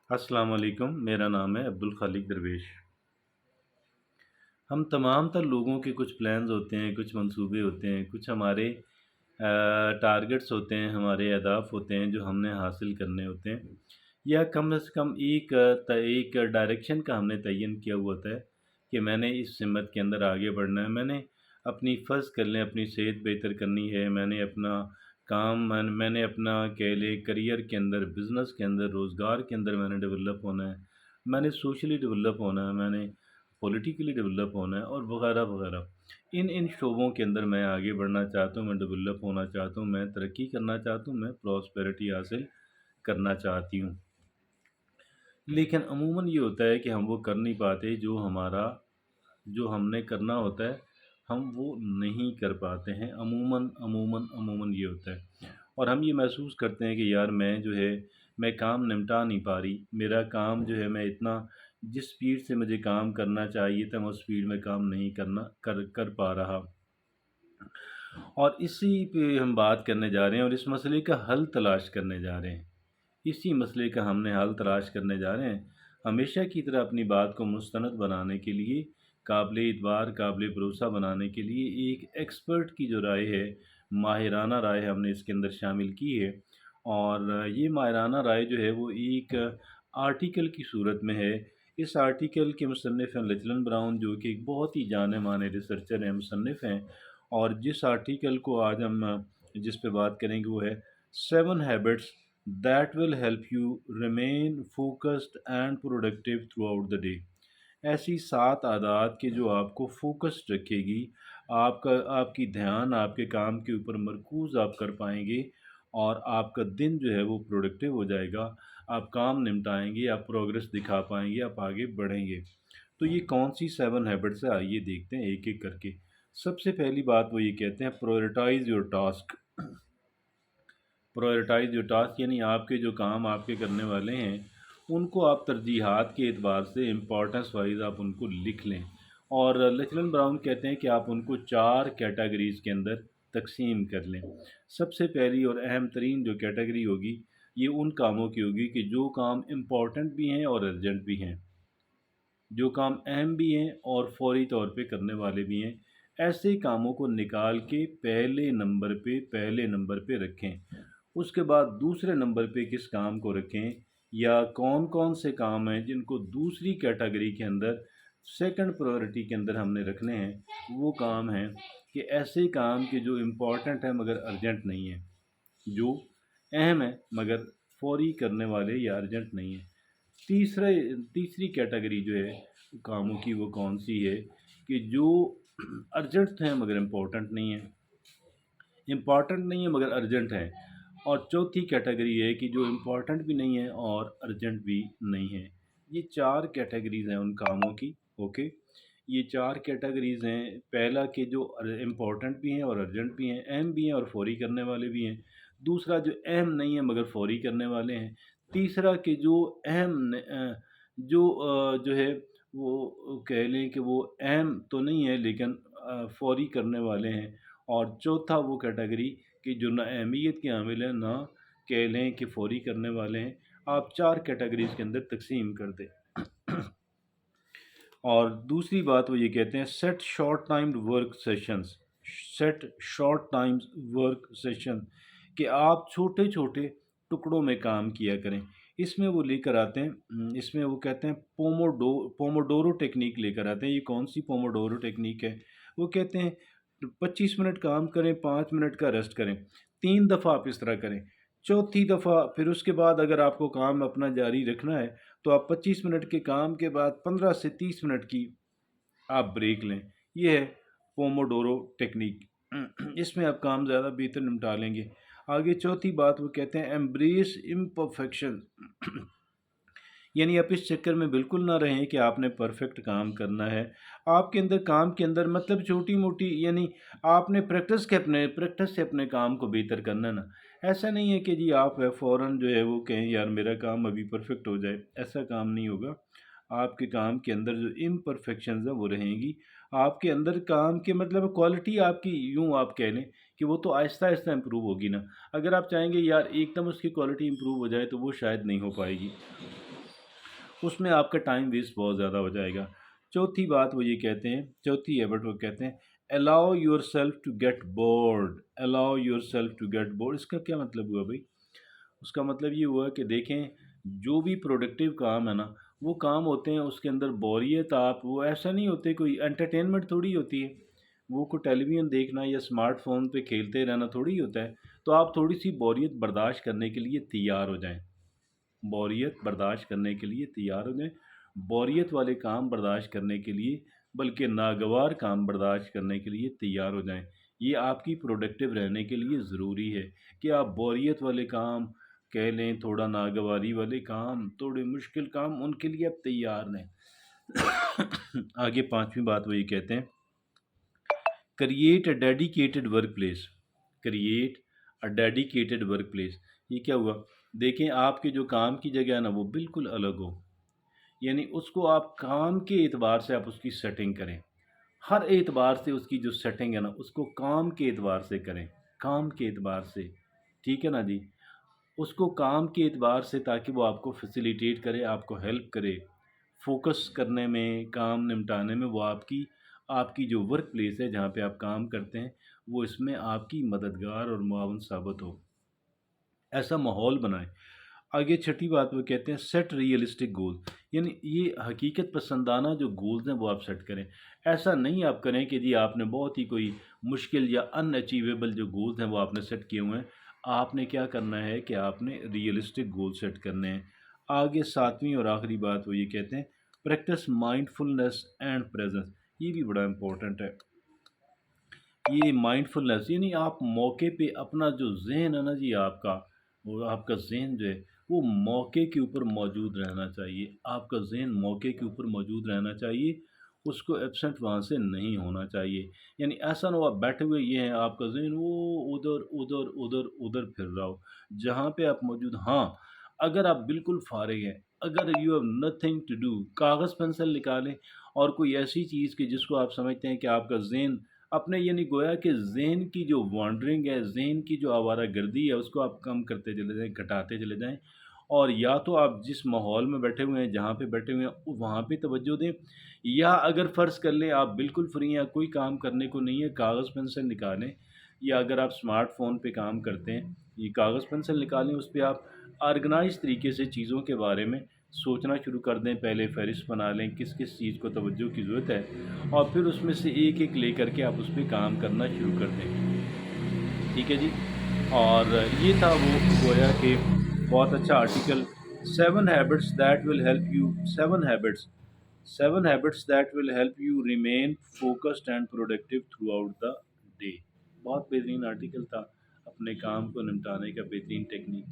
السلام علیکم، میرا نام ہے عبدالخالق درویش۔ ہم تمام تر لوگوں کے کچھ پلانز ہوتے ہیں، کچھ منصوبے ہوتے ہیں، کچھ ہمارے ٹارگٹس ہوتے ہیں، ہمارے اہداف ہوتے ہیں جو ہم نے حاصل کرنے ہوتے ہیں، یا کم از کم ایک ڈائریکشن کا ہم نے تعین کیا ہوا ہوتا ہے کہ میں نے اس سمت کے اندر آگے بڑھنا ہے، میں نے اپنی فرض کر لیں اپنی صحت بہتر کرنی ہے، میں نے اپنا کام میں نے اپنا کہہ لیں کریئر کے اندر، بزنس کے اندر، روزگار کے اندر میں نے ڈیولپ ہونا ہے، میں نے سوشلی ڈیولپ ہونا ہے، میں نے پولیٹیکلی ڈیولپ ہونا ہے اور وغیرہ وغیرہ۔ ان شعبوں کے اندر میں آگے بڑھنا چاہتا ہوں، میں ڈیولپ ہونا چاہتا ہوں، میں ترقی کرنا چاہتا ہوں، میں پراسپیرٹی حاصل کرنا چاہتی ہوں۔ لیکن عموماً یہ ہوتا ہے کہ ہم وہ کر نہیں پاتے جو ہم نے کرنا ہوتا ہے، ہم وہ نہیں کر پاتے ہیں۔ عموماً یہ ہوتا ہے اور ہم یہ محسوس کرتے ہیں کہ یار میں کام نمٹا نہیں پا رہی، میرا کام جو ہے میں اتنا جس سپیڈ سے مجھے کام کرنا چاہیے تھا میں اس سپیڈ میں کام نہیں کر پا رہا، اور اسی پہ ہم بات کرنے جا رہے ہیں اور اس مسئلے کا حل تلاش کرنے جا رہے ہیں۔ اسی مسئلے کا ہم نے حل تلاش کرنے جا رہے ہیں۔ ہمیشہ کی طرح اپنی بات کو مستند بنانے کے لیے، قابل اعتبار قابل بھروسہ بنانے کے لیے ایک ایکسپرٹ کی جو رائے ہے، ماہرانہ رائے ہم نے اس کے اندر شامل کی ہے، اور یہ ماہرانہ رائے جو ہے وہ ایک آرٹیکل کی صورت میں ہے۔ اس آرٹیکل کے مصنف ہیں لچلن براؤن، جو کہ ایک بہت ہی جانے مانے ریسرچر ہیں، مصنف ہیں، اور جس آرٹیکل کو آج ہم جس پہ بات کریں گے وہ ہے 7 habits that will help you remain focused and productive throughout the day۔ ایسی 7 عادات کہ جو آپ کو فوکسڈ رکھے گی، آپ کی دھیان آپ کے کام کے اوپر مرکوز آپ کر پائیں گے، اور آپ کا دن جو ہے وہ پروڈکٹیو ہو جائے گا، آپ کام نمٹائیں گے، آپ پروگرس دکھا پائیں گے، آپ آگے بڑھیں گے۔ تو یہ کون سی 7 habits ہے، آئیے دیکھتے ہیں ایک ایک کر کے۔ سب سے پہلی بات وہ یہ کہتے ہیں پرائورٹائز یور ٹاسک۔ پرائورٹائز یور ٹاسک یعنی آپ کے جو کام آپ کے کرنے والے ہیں ان کو آپ ترجیحات کے اعتبار سے امپورٹنس وائز آپ ان کو لکھ لیں، اور لچلن براؤن کہتے ہیں کہ آپ ان کو 4 کیٹیگریز کے اندر تقسیم کر لیں۔ سب سے پہلی اور اہم ترین جو کیٹیگری ہوگی یہ ان کاموں کی ہوگی کہ جو کام امپورٹنٹ بھی ہیں اور ارجنٹ بھی ہیں، جو کام اہم بھی ہیں اور فوری طور پہ کرنے والے بھی ہیں۔ ایسے کاموں کو نکال کے پہلے نمبر پہ رکھیں۔ اس کے بعد دوسرے نمبر پہ کس کام کو رکھیں، یا کون کون سے کام ہیں جن کو دوسری کیٹیگری کے اندر سیکنڈ پرائورٹی کے اندر ہم نے رکھنے ہیں۔ وہ کام ہیں کہ ایسے کام کہ جو امپورٹنٹ ہیں مگر ارجنٹ نہیں ہیں، جو اہم ہیں مگر فوری کرنے والے یا ارجنٹ نہیں ہیں۔ تیسری کیٹیگری جو ہے کاموں کی وہ کون سی ہے کہ جو ارجنٹ ہیں مگر امپورٹنٹ نہیں ہیں مگر ارجنٹ ہیں، اور چوتھی کیٹیگری ہے کہ جو امپورٹنٹ بھی نہیں ہے اور ارجنٹ بھی نہیں ہے۔ یہ 4 کیٹیگریز ہیں ان کاموں کی، اوکے۔ یہ 4 کیٹیگریز ہیں، پہلا کہ جو امپورٹنٹ بھی ہیں اور ارجنٹ بھی ہیں، اہم بھی ہیں اور فوری کرنے والے بھی ہیں۔ دوسرا جو اہم نہیں ہیں مگر فوری کرنے والے ہیں۔ تیسرا کہ جو جو ہے وہ کہہ لیں کہ وہ اہم تو نہیں ہے لیکن فوری کرنے والے ہیں، اور چوتھا وہ کیٹیگری کہ جو نہ اہمیت کے حامل ہیں نہ کہہ لیں کہ فوری کرنے والے ہیں۔ آپ 4 کیٹیگریز کے اندر تقسیم کر دیں۔ اور دوسری بات وہ یہ کہتے ہیں set short times work session, کہ آپ چھوٹے چھوٹے ٹکڑوں میں کام کیا کریں۔ اس میں وہ لے کر آتے ہیں، اس میں وہ کہتے ہیں پوموڈورو ٹیکنیک لے کر آتے ہیں۔ یہ کون سی پوموڈورو ٹیکنیک ہے؟ وہ کہتے ہیں 25 منٹ کام کریں، 5 منٹ کا ریسٹ کریں، 3 دفعہ آپ اس طرح کریں۔ چوتھی دفعہ پھر اس کے بعد اگر آپ کو کام اپنا جاری رکھنا ہے تو آپ 25 منٹ کے کام کے بعد 15 سے 30 منٹ کی آپ بریک لیں۔ یہ ہے پوموڈورو ٹیکنیک، اس میں آپ کام زیادہ بہتر نمٹا لیں گے۔ آگے چوتھی بات وہ کہتے ہیں ایمبریس امپرفیکشن، یعنی آپ اس چکر میں بالکل نہ رہیں کہ آپ نے پرفیکٹ کام کرنا ہے۔ آپ کے اندر کام کے اندر مطلب چھوٹی موٹی، یعنی آپ نے پریکٹس سے اپنے کام کو بہتر کرنا ہے نا۔ ایسا نہیں ہے کہ جی آپ فوراً جو ہے وہ کہیں یار میرا کام ابھی پرفیکٹ ہو جائے، ایسا کام نہیں ہوگا۔ آپ کے کام کے اندر جو امپرفیکشنز ہیں وہ رہیں گی۔ آپ کے اندر کام کے مطلب کوالٹی آپ کی، یوں آپ کہہ لیں کہ وہ تو آہستہ آہستہ امپروو ہوگی نا۔ اگر آپ چاہیں گے یار ایک دم اس کی کوالٹی امپروو ہو جائے تو وہ شاید نہیں ہو پائے گی۔ اس میں آپ کا ٹائم ویسٹ بہت زیادہ ہو جائے گا۔ چوتھی بات وہ یہ کہتے ہیں، چوتھی ہیبٹ وہ کہتے ہیں، allow yourself to get bored, allow yourself to get bored. اس کا کیا مطلب ہوا بھائی؟ اس کا مطلب یہ ہوا کہ دیکھیں، جو بھی پروڈکٹیو کام ہے نا، وہ کام ہوتے ہیں اس کے اندر بوریت، آپ وہ ایسا نہیں ہوتے، کوئی انٹرٹینمنٹ تھوڑی ہوتی ہے، وہ کوئی ٹیلی ویژن دیکھنا یا اسمارٹ فون پہ کھیلتے رہنا تھوڑی ہوتا ہے۔ تو آپ تھوڑی سی بوریت برداشت کرنے کے لیے تیار ہو جائیں، بوریت برداشت کرنے کے لیے تیار ہو جائیں، بوریت والے کام برداشت کرنے کے لیے، بلکہ ناگوار کام برداشت کرنے کے لیے تیار ہو جائیں۔ یہ آپ کی پروڈکٹیو رہنے کے لیے ضروری ہے کہ آپ بوریت والے کام کہہ لیں، تھوڑا ناگواری والے کام، تھوڑے مشکل کام، ان کے لیے آپ تیار رہیں۔ آگے پانچویں بات وہ یہ کہتے ہیں، create a dedicated work place, create a dedicated work place. یہ کیا ہوا؟ دیکھیں، آپ کے جو کام کی جگہ ہے نا، وہ بالکل الگ ہو، یعنی اس کو آپ کام کے اعتبار سے آپ اس کی سیٹنگ کریں، ہر اعتبار سے اس کی جو سیٹنگ ہے نا، اس کو کام کے اعتبار سے کریں، کام کے اعتبار سے، ٹھیک ہے نا جی؟ اس کو کام کے اعتبار سے، تاکہ وہ آپ کو فیسیلیٹیٹ کرے، آپ کو ہیلپ کرے فوکس کرنے میں، کام نمٹانے میں، وہ آپ کی جو ورک پلیس ہے جہاں پہ آپ کام کرتے ہیں، وہ اس میں آپ کی مددگار اور معاون ثابت ہو، ایسا ماحول بنائیں۔ آگے چھٹی بات وہ کہتے ہیں، سیٹ ریئلسٹک گول، یعنی یہ حقیقت پسندانہ جو گولز ہیں وہ آپ سیٹ کریں۔ ایسا نہیں آپ کریں کہ جی آپ نے بہت ہی کوئی مشکل یا ان اچیویبل جو گولز ہیں وہ آپ نے سیٹ کیے ہوئے ہیں۔ آپ نے کیا کرنا ہے کہ آپ نے ریئلسٹک گول سیٹ کرنے ہیں۔ آگے ساتویں اور آخری بات وہ یہ کہتے ہیں، پریکٹس مائنڈ فلنس اینڈ پریزنس۔ یہ بھی بڑا امپورٹنٹ ہے، یہ مائنڈ فلنس، یعنی آپ موقع پہ اپنا جو ذہن ہے نا جی، آپ کا وہ آپ کا ذہن جو ہے وہ موقع کے اوپر موجود رہنا چاہیے، آپ کا ذہن موقع کے اوپر موجود رہنا چاہیے، اس کو ایبسنٹ وہاں سے نہیں ہونا چاہیے۔ یعنی ایسا نہ ہو آپ بیٹھے ہوئے یہ ہیں، آپ کا ذہن وہ ادھر ادھر ادھر ادھر پھر رہا ہو، جہاں پہ آپ موجود۔ ہاں، اگر آپ بالکل فارغ ہیں، اگر you have nothing to do, کاغذ پنسل نکالیں اور کوئی ایسی چیز کہ جس کو آپ سمجھتے ہیں کہ آپ کا ذہن اپنے، یعنی گویا کہ ذہن کی جو وانڈرنگ ہے، ذہن کی جو آوارہ گردی ہے، اس کو آپ کم کرتے چلے جائیں، گھٹاتے چلے جائیں، اور یا تو آپ جس ماحول میں بیٹھے ہوئے ہیں، جہاں پہ بیٹھے ہوئے ہیں، وہاں پہ توجہ دیں، یا اگر فرض کر لیں آپ بالکل فری ہیں، کوئی کام کرنے کو نہیں ہے، کاغذ پنسل نکالیں، یا اگر آپ اسمارٹ فون پہ کام کرتے ہیں، یہ کاغذ پنسل نکالیں، اس پہ آپ آرگنائز طریقے سے چیزوں کے بارے میں سوچنا شروع کر دیں، پہلے فہرست بنا لیں کس کس چیز کو توجہ کی ضرورت ہے، اور پھر اس میں سے ایک ایک لے کر کے آپ اس پہ کام کرنا شروع کر دیں، ٹھیک ہے جی؟ اور یہ تھا وہ گویا کہ بہت اچھا article, seven habits that will help you, seven habits that will help you remain focused and productive through out the day. بہت بہترین آرٹیکل تھا، اپنے کام کو نمٹانے کا بہترین ٹیکنیک۔